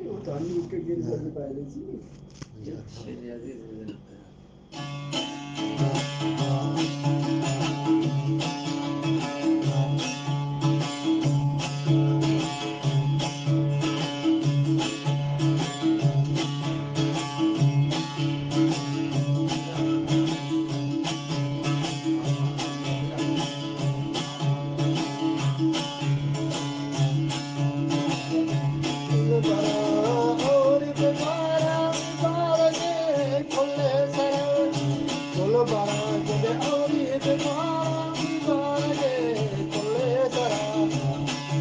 Eu tô amigo que eles fazem para assim.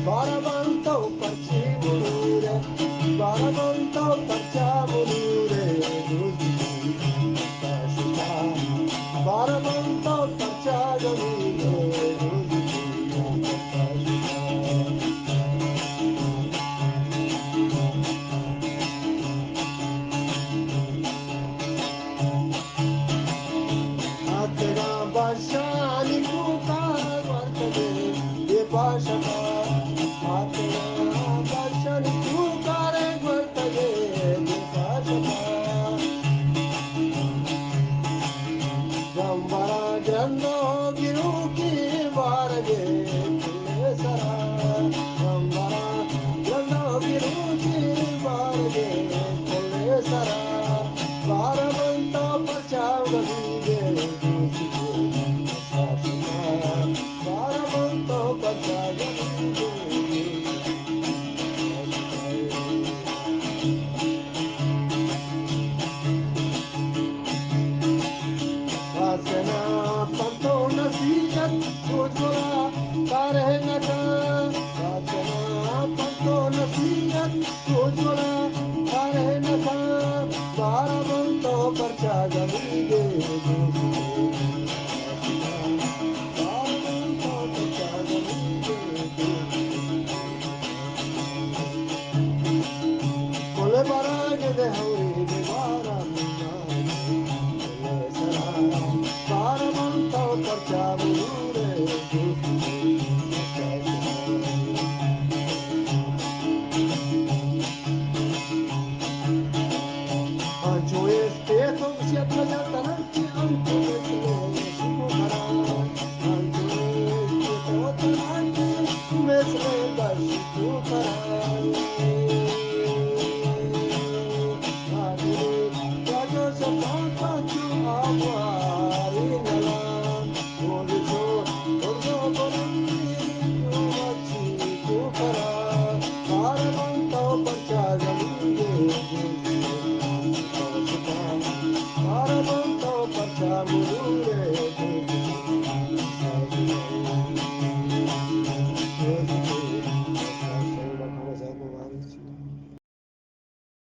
Baramanto facciamure, baramanto facciamure, baramanto facciamure, Atega bashani kuka guardare, ye bashaka. Atega bashani kuka guardare, ye bashaka. Gambara grando giruki barage kulle sara. Gambara grando giruki barage kulle sara. Baramanta pachauga dige dusi sasana. Baramanta pachauga dige. Vasana pantona sikat ujjwala karehnaka. Vasana pantona sikat ujjwala karehnaka. Baramanto parcha gamige Baramanto parcha gamige Kole barage de hauri de baramna Kole sara Baramanto parcha mure Anjo este to si atlatananti anto mesle sukara Anjo este to tananti mesle sukara Agre rajo sapanta tu amari nalan Orjo orjo borandi machi sukara Baramanto parcha gamige Baramanto parcha mure